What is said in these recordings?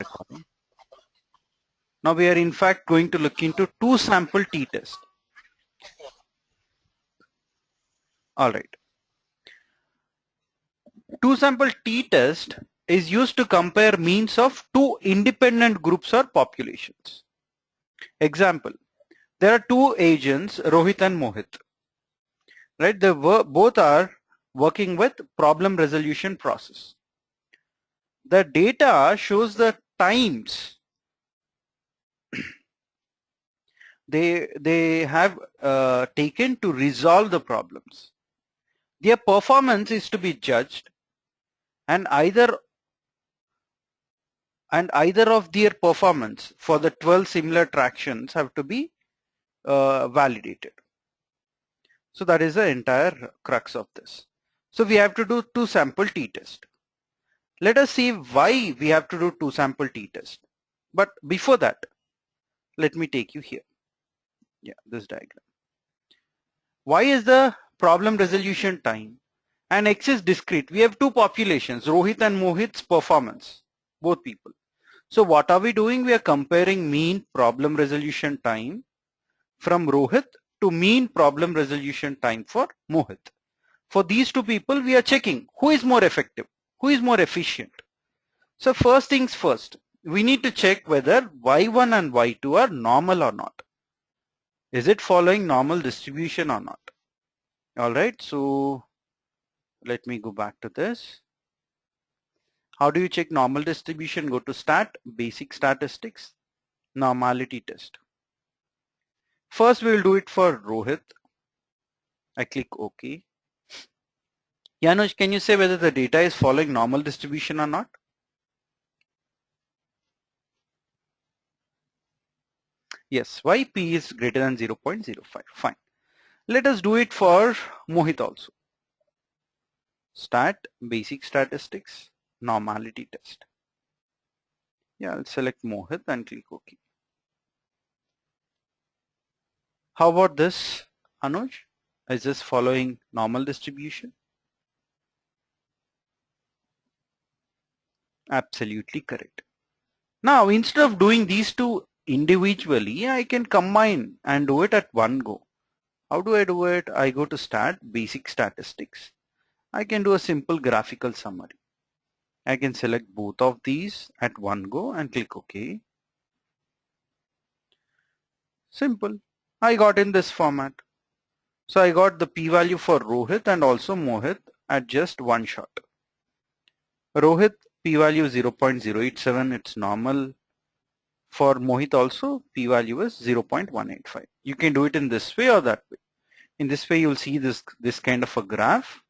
recording. Now we are in fact going to look into two sample t-test. Alright. Two sample t-test is used to compare means of two independent groups or populations. Example, there are two agents, Rohit and Mohit. Right? They both are working with problem resolution process. The data shows the times they have taken to resolve the problems. Their performance is to be judged, and either of their performance for the 12 similar tractions have to be validated. So that is the entire crux of this. So we have to do two sample t-test. Let us see why we have to do two sample t-test. But before that, let me take you here. Yeah, this diagram. Y is the problem resolution time and X is discrete. We have two populations, Rohit and Mohit's performance, both people. So what are we doing? We are comparing mean problem resolution time from Rohit to mean problem resolution time for Mohit. For these two people, we are checking who is more effective, who is more efficient. So first things first, we need to check whether Y1 and Y2 are normal or not. Is it following normal distribution or not? All right, so let me go back to this. How do you check normal distribution? Go to stat, basic statistics, normality test. First, we will do it for Rohit. I click OK. Yanush, can you say whether the data is following normal distribution or not? Yes, yp is greater than 0.05. Fine. Let us do it for Mohit also. Stat, basic statistics, normality test. Yeah, I'll select Mohit and click OK. How about this, Anuj? Is this following normal distribution? Absolutely correct. Now, instead of doing these two individually, I can combine and do it at one go. How do I do it? I go to stat, basic statistics. I can do a simple graphical summary. I can select both of these at one go and click OK. Simple. I got in this format. So I got the p-value for Rohit and also Mohit at just one shot. Rohit p-value 0.087, it's normal. For Mohit also p-value is 0.185. You can do it in this way or that way. In this way you'll see this kind of a graph.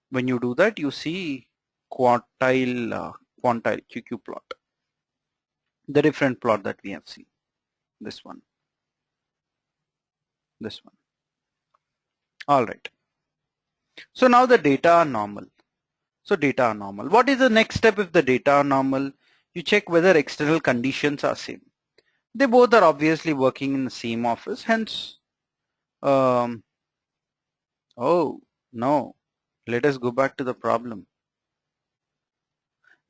When you do that, you see quantile QQ plot. The different plot that we have seen. This one. This one. All right. So now the data are normal. So data are normal. What is the next step if the data are normal? You check whether external conditions are same. They both are obviously working in the same office. Hence, oh no. Let us go back to the problem.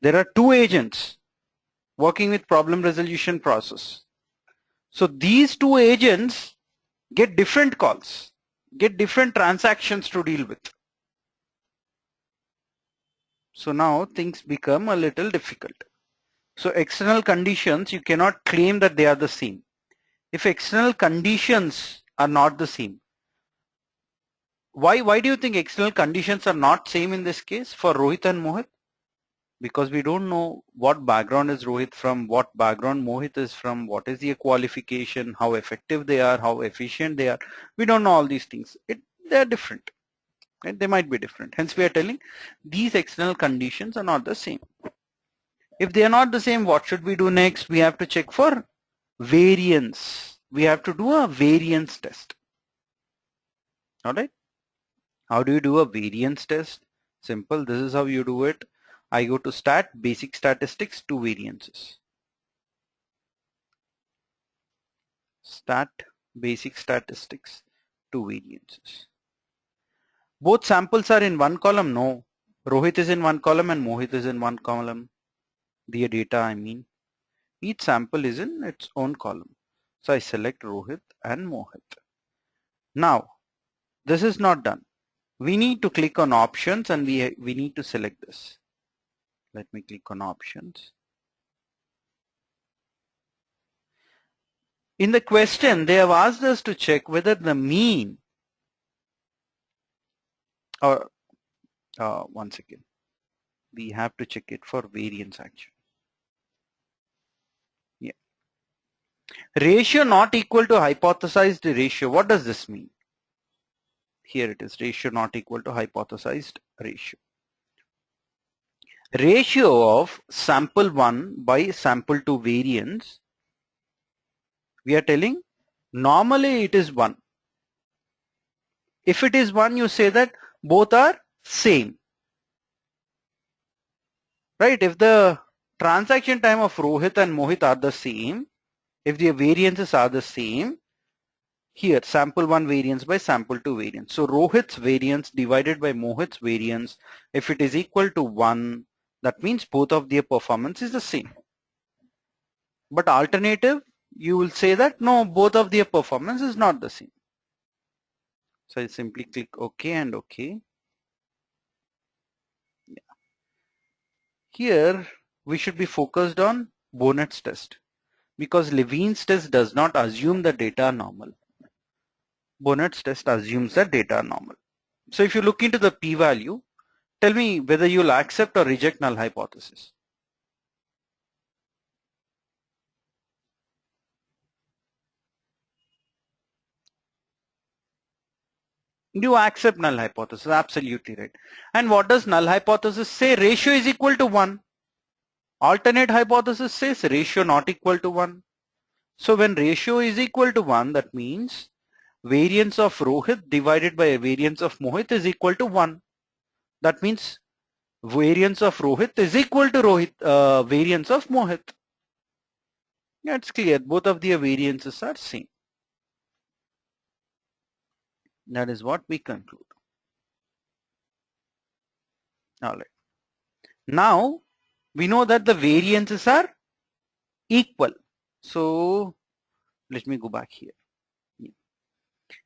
There are two agents working with problem resolution process. So these two agents get different calls, get different transactions to deal with. So now things become a little difficult. So external conditions, you cannot claim that they are the same. If external conditions are not the same, why do you think external conditions are not same in this case for Rohit and Mohit? Because we don't know what background is Rohit from, what background Mohit is from, what is their qualification, how effective they are, how efficient they are. We don't know all these things. They are different. Right? They might be different. Hence we are telling these external conditions are not the same. If they are not the same, what should we do next? We have to check for variance. We have to do a variance test. All right. How do you do a variance test? Simple. This is how you do it. I go to stat, basic statistics, two variances. Stat, basic statistics, two variances. Both samples are in one column? No. Rohit is in one column and Mohit is in one column. the data I mean. Each sample is in its own column. So I select Rohit and Mohit. Now, this is not done. We need to click on options and we need to select this. Let me click on options. In the question, they have asked us to check whether the mean or one second. We have to check it for variance actually. Yeah. Ratio not equal to hypothesized ratio. What does this mean? Here it is, ratio not equal to hypothesized ratio. Ratio of sample 1 by sample 2 variance, we are telling normally it is 1. If it is 1, you say that both are same. Right? If the transaction time of Rohit and Mohit are the same, if their variances are the same, here sample 1 variance by sample 2 variance. So Rohit's variance divided by Mohit's variance, if it is equal to 1, that means both of their performance is the same. But alternative, you will say that no, both of their performance is not the same. So I simply click OK and OK. Yeah. Here we should be focused on Bonnet's test because Levene's test does not assume the data are normal. Bonnet's test assumes that data are normal. So if you look into the p-value, tell me whether you'll accept or reject null hypothesis. You accept null hypothesis, absolutely right. And what does null hypothesis say? Ratio is equal to 1. Alternate hypothesis says ratio not equal to 1. So when ratio is equal to 1, that means variance of Rohit divided by variance of Mohit is equal to 1. That means variance of Rohit is equal to variance of Mohit. Yeah, it's clear. Both of their variances are same. That is what we conclude. All right. Now we know that the variances are equal. So let me go back here.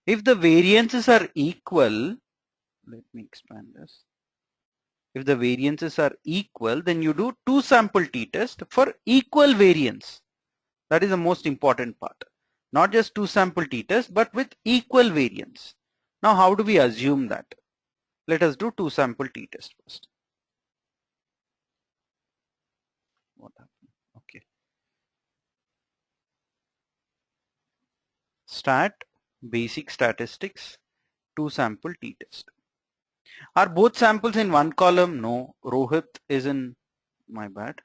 If the variances are equal, let me expand this. If the variances are equal, then you do 2 sample t-test for equal variance. That is the most important part. Not just 2 sample t-test, but with equal variance. Now how do we assume that? Let us do 2 sample t-test first. What happened? Okay. Stat, basic statistics, 2 sample t-test. Are both samples in one column? No. Rohit is in, my bad.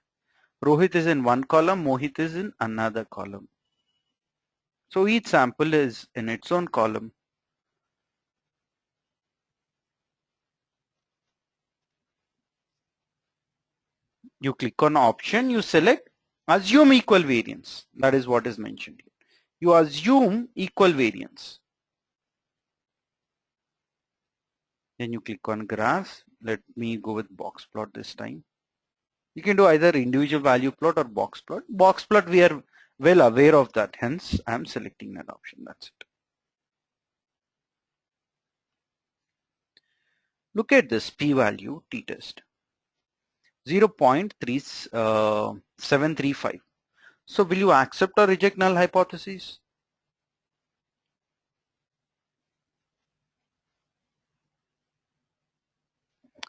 Rohit is in one column, Mohit is in another column. So each sample is in its own column. You click on option, you select assume equal variance. That is what is mentioned here. You assume equal variance. Then you click on graph. Let me go with box plot this time. You can do either individual value plot or box plot. Box plot, we are well aware of that. Hence, I am selecting that option. That's it. Look at this p-value t-test. 0.3735. So will you accept or reject null hypothesis?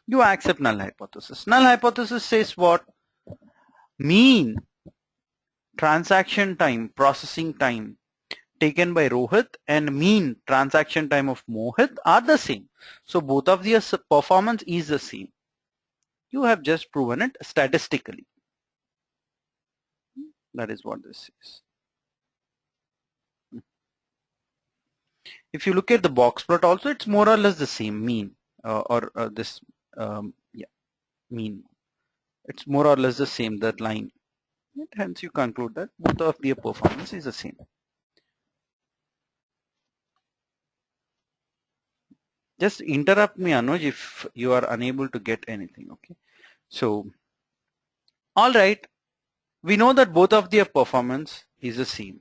You accept null hypothesis. Null hypothesis says what? Mean transaction time, processing time taken by Rohit and mean transaction time of Mohit are the same. So both of their performance is the same. You have just proven it statistically. That is what this is. If you look at the box plot also, it's more or less the same mean mean. It's more or less the same, that line. And hence you conclude that both of their performance is the same. Just interrupt me, Anuj, if you are unable to get anything, okay? So, all right. we know that both of their performance is the same,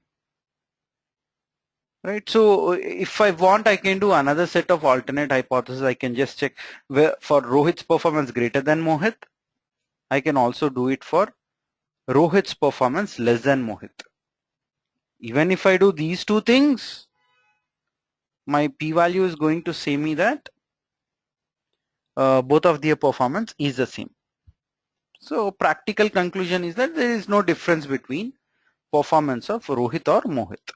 right? So if I want, I can do another set of alternate hypotheses. I can just check where for Rohit's performance greater than Mohit. I can also do it for Rohit's performance less than Mohit. Even if I do these two things, my p-value is going to say me that both of their performance is the same. So practical conclusion is that there is no difference between performance of Rohit or Mohit.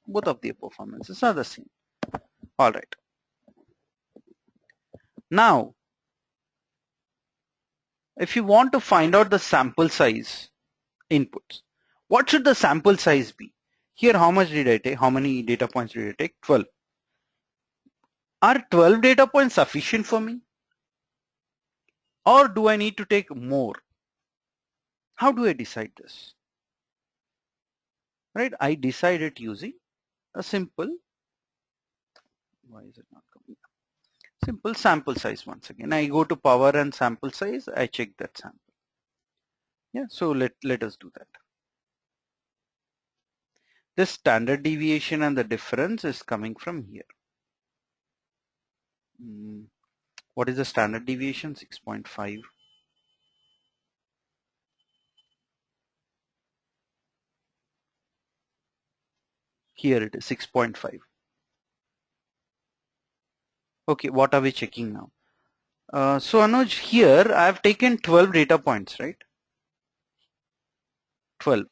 Both of their performances are the same. All right. Now, if you want to find out the sample size inputs, what should the sample size be? Here, how much did I take? How many data points did I take? 12. Are 12 data points sufficient for me? Or do I need to take more? How do I decide this? Right? I decide it using a simple, why is it not coming? Simple sample size once again. I go to power and sample size, I check that sample. Yeah, so let us do that. This standard deviation and the difference is coming from here. What is the standard deviation? 6.5. Here it is 6.5. Okay, what are we checking now? So Anuj, here I have taken 12 data points, right? 12.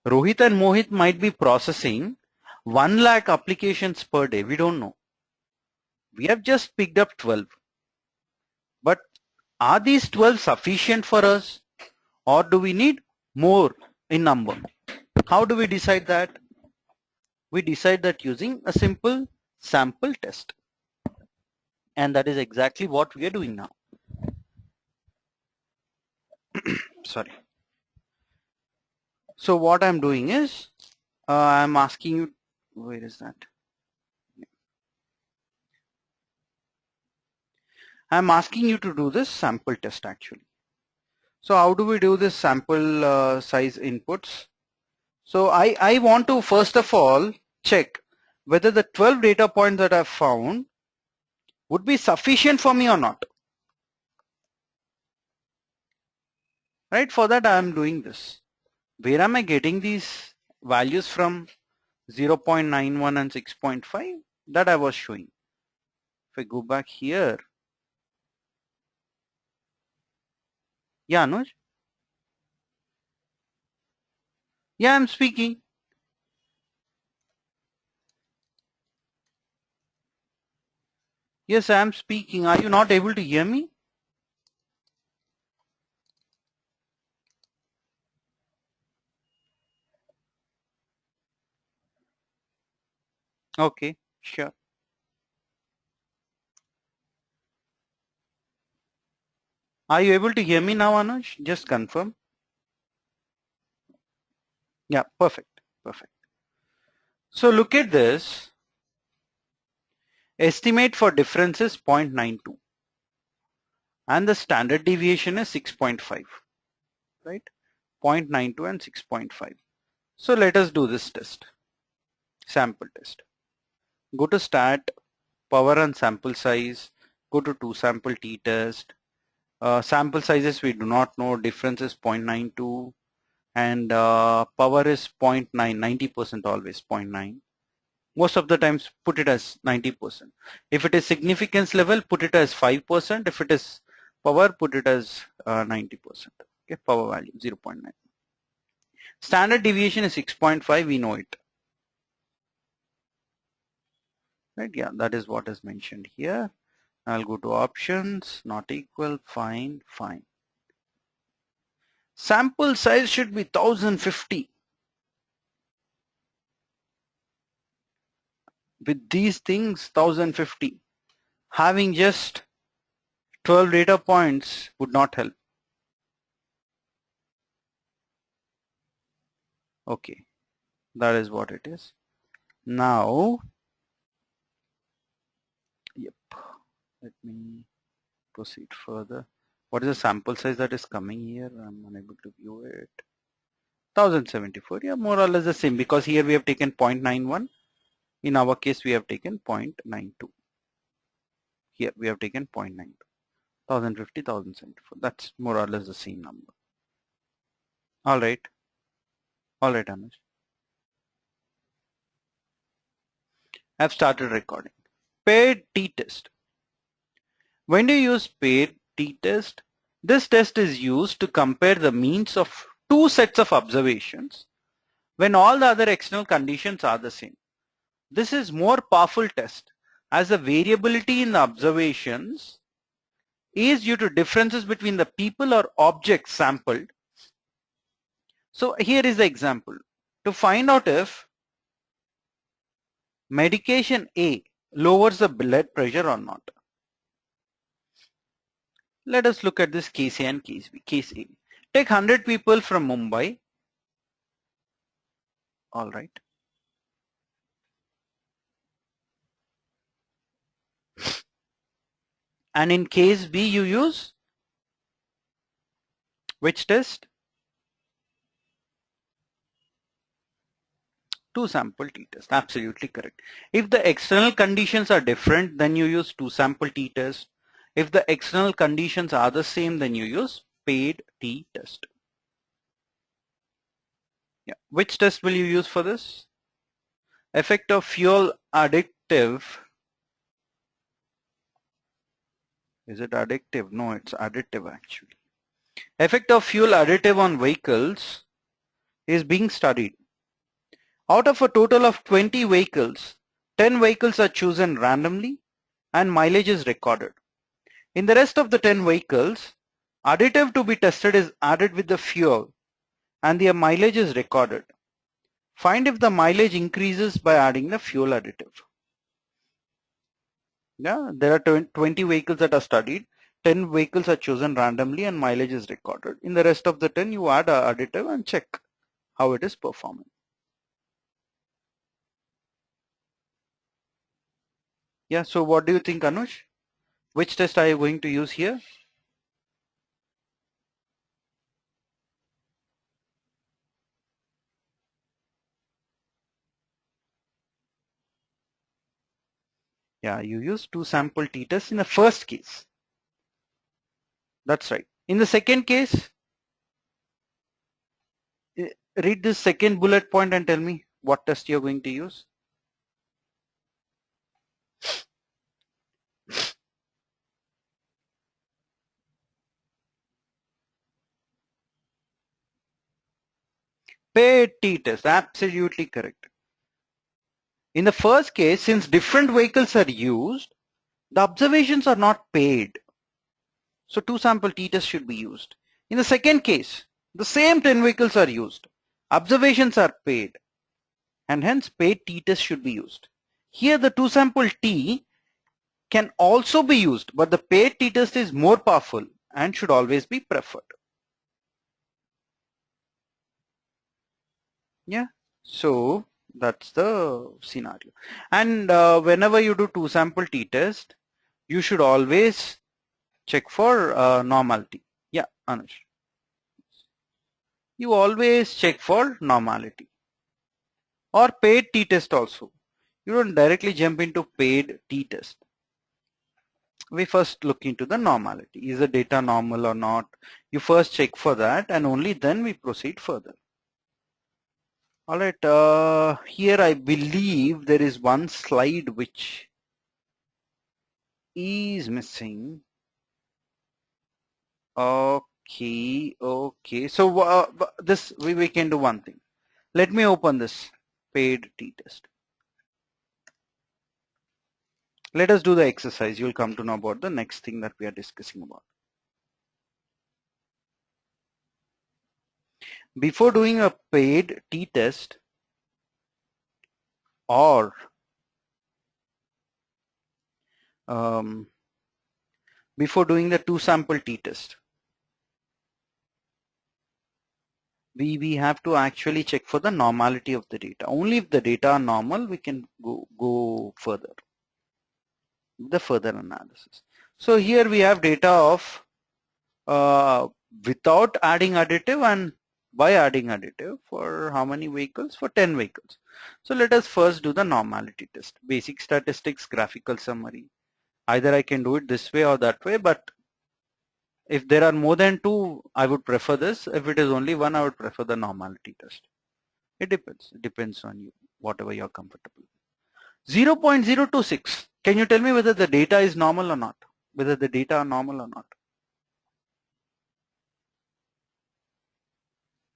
Rohit and Mohit might be processing 1 lakh applications per day. We don't know. We have just picked up 12. But are these 12 sufficient for us, or do we need more in number? How do we decide that? We decide that using a simple sample test. And that is exactly what we are doing now. Sorry. So what I'm doing is, I'm asking you, where is that? I'm asking you to do this sample test actually. So how do we do this sample size inputs? So I want to first of all check whether the 12 data points that I've found would be sufficient for me or not. Right? For that I am doing this. Where am I getting these values from? 0.91 and 6.5 that I was showing. If I go back here, yeah, Anuj? Yeah, I'm speaking. Yes, I'm speaking. Are you not able to hear me? Okay, sure. Are you able to hear me now, Anuj? Just confirm. Yeah, perfect. Perfect. So look at this. Estimate for difference is 0.92 and the standard deviation is 6.5, right? 0.92 and 6.5. So let us do this test. Sample test. Go to stat, power and sample size, go to 2 sample t-test. Sample sizes we do not know, difference is 0.92 and power is 0.9, 90% always 0.9. Most of the times put it as 90%. If it is significance level, put it as 5%. If it is power, put it as 90%. Okay, power value 0.9. Standard deviation is 6.5, we know it. Right, yeah, that is what is mentioned here. I'll go to options, not equal, fine, fine. Sample size should be 1050. With these things, 1050. Having just 12 data points would not help. Okay, that is what it is. Now, yep, let me proceed further. What is the sample size that is coming here? I'm unable to view it. 1074. Yeah, more or less the same, because here we have taken 0.91. In our case, we have taken 0.92. Here we have taken 0.92. 1050, 1074. That's more or less the same number. All right. All right, Anuj. I've started recording. Paired t-test. When do you use paired t-test? This test is used to compare the means of two sets of observations when all the other external conditions are the same. This is more powerful test as the variability in the observations is due to differences between the people or objects sampled. So here is the example. To find out if medication A lowers the blood pressure or not. Let us look at this case A and case B. Case A. Take 100 people from Mumbai. All right. And in case B, you use which test? Two sample t-test. Absolutely correct. If the external conditions are different, then you use two sample t-test. If the external conditions are the same, then you use paired t-test. Yeah. Which test will you use for this? Effect of fuel additive. Is it additive? No, it's additive actually. Effect of fuel additive on vehicles is being studied. Out of a total of 20 vehicles, 10 vehicles are chosen randomly and mileage is recorded. In the rest of the 10 vehicles, additive to be tested is added with the fuel and their mileage is recorded. Find if the mileage increases by adding the fuel additive. Yeah, there are 20 vehicles that are studied. 10 vehicles are chosen randomly and mileage is recorded. In the rest of the 10, you add a additive and check how it is performing. Yeah, so what do you think, Anuj? Which test are you going to use here? Yeah, you use two sample t-tests in the first case. That's right. In the second case, read this second bullet point and tell me what test you're going to use. Paired t-test, absolutely correct. In the first case, since different vehicles are used, the observations are not paired. So two sample t-tests should be used. In the second case, the same 10 vehicles are used. Observations are paired and hence paired t-test should be used. Here the two sample t can also be used, but the paired t-test is more powerful and should always be preferred. Yeah, so that's the scenario. And whenever you do two sample t-test, you should always check for normality. Yeah, Anush. You always check for normality. Or paid t-test also. You don't directly jump into paid t-test. We first look into the normality. Is the data normal or not? You first check for that and only then we proceed further. All right, here I believe there is one slide which is missing. Okay. So this we can do one thing. Let me open this paid t-test. Let us do the exercise. You'll come to know about the next thing that we are discussing about. Before doing a paid t-test or before doing the two sample t-test, we have to actually check for the normality of the data. Only if the data are normal, we can go further, the further analysis. So here we have data of without adding additive and by adding additive for how many vehicles? For 10 vehicles. So let us first do the normality test. Basic statistics, graphical summary. Either I can do it this way or that way, but if there are more than two, I would prefer this. If it is only one, I would prefer the normality test. It depends. It depends on you, whatever you're comfortable. 0.026. Can you tell me whether the data is normal or not? Whether the data are normal or not?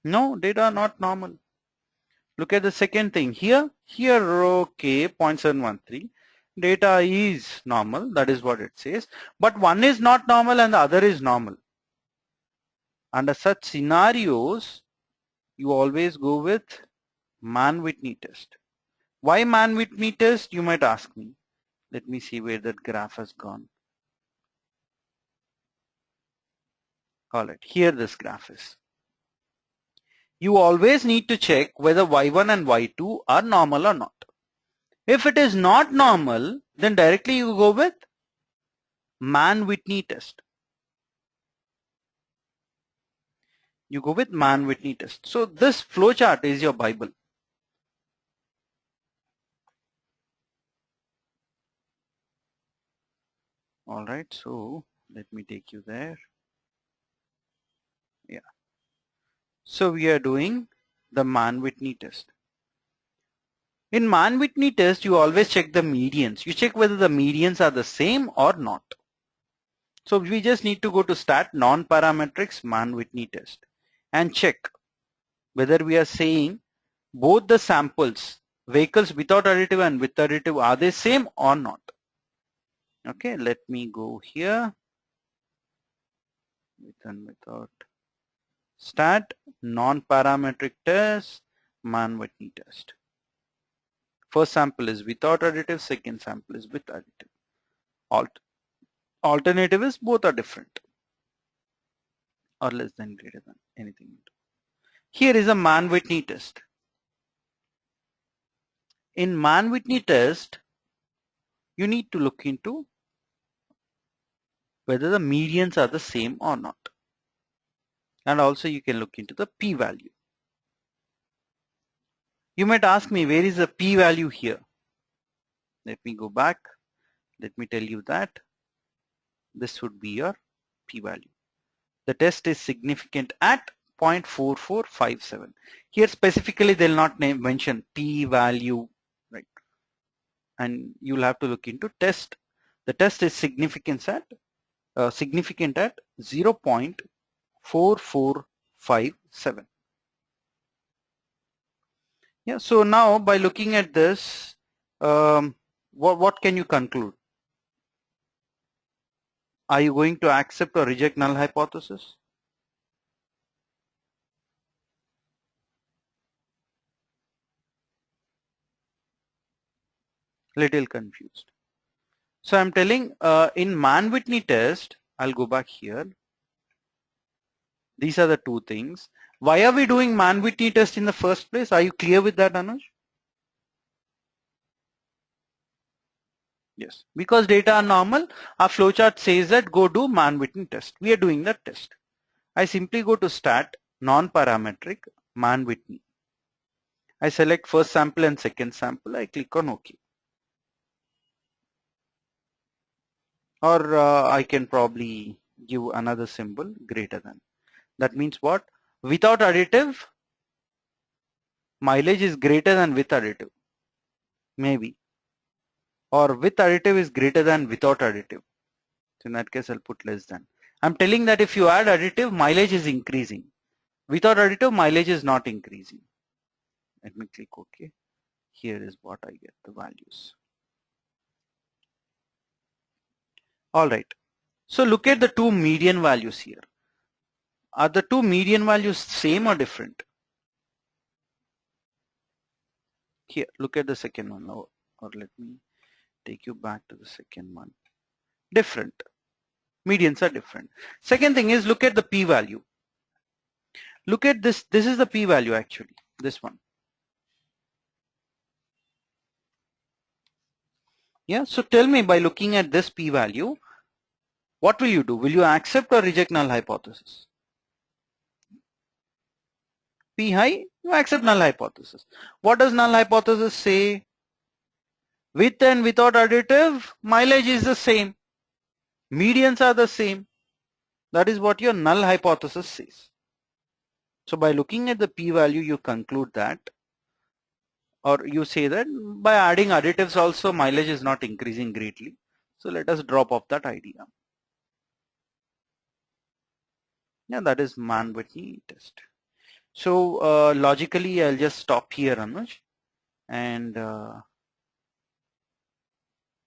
No, data are not normal. Look at the second thing here. Here row K 0.713. Data is normal. That is what it says. But one is not normal and the other is normal. Under such scenarios, you always go with Mann-Whitney test. Why Mann-Whitney test? You might ask me. Let me see where that graph has gone. Alright, here this graph is. You always need to check whether Y1 and Y2 are normal or not. If it is not normal, then directly you go with Mann-Whitney test. You go with Mann-Whitney test. So this flowchart is your Bible. Alright, so let me take you there. Yeah. So we are doing the Mann-Whitney test. In Mann-Whitney test, you always check the medians. You check whether the medians are the same or not. So we just need to go to Stat Non-Parametrics Mann-Whitney test and check whether we are saying both the samples, vehicles without additive and with additive, are they same or not? Okay, let me go here. With and without. Stat Non-Parametric test Mann-Whitney test. First sample is without additive, second sample is with additive. Alternative is both are different or less than greater than anything. Here is a Mann-Whitney test. In Mann-Whitney test, you need to look into whether the medians are the same or not. And also you can look into the p-value. You might ask me, where is the p-value here? Let me go back. Let me tell you that this would be your p-value. The test is significant at 0.4457. Here specifically they'll not mention p-value, right? And you'll have to look into test. The test is significant at 0.4457. Yeah. So now by looking at this, what can you conclude? Are you going to accept or reject null hypothesis? Little confused. So I'm telling in Mann-Whitney test, I'll go back here. These are the two things. Why are we doing Mann-Whitney test in the first place? Are you clear with that, Anuj? Yes, because data are normal, our flowchart says that go do Mann-Whitney test. We are doing that test. I simply go to Stat, Non-Parametric, Mann-Whitney. I select first sample and second sample. I click on OK. Or I can probably give another symbol greater than. That means what? Without additive, mileage is greater than with additive. Maybe. Or with additive is greater than without additive. So in that case, I'll put less than. I'm telling that if you add additive, mileage is increasing. Without additive, mileage is not increasing. Let me click OK. Here is what I get the values. All right. So look at the two median values here. Are the two median values same or different? Here, look at the second one now, or let me take you back to the second one. Different. Medians are different. Second thing is look at the p-value. Look at this. This is the p-value actually. This one. Yeah. So tell me by looking at this p-value, What will you do? Will you accept or reject null hypothesis? P high, you accept null hypothesis. What does null hypothesis say? With and without additive, mileage is the same. Medians are the same. That is what your null hypothesis says. So by looking at the p-value, you conclude that, or you say that by adding additives also mileage is not increasing greatly. So let us drop off that idea. Yeah, that is Mann-Whitney test. So logically, I'll just stop here, Anuj, and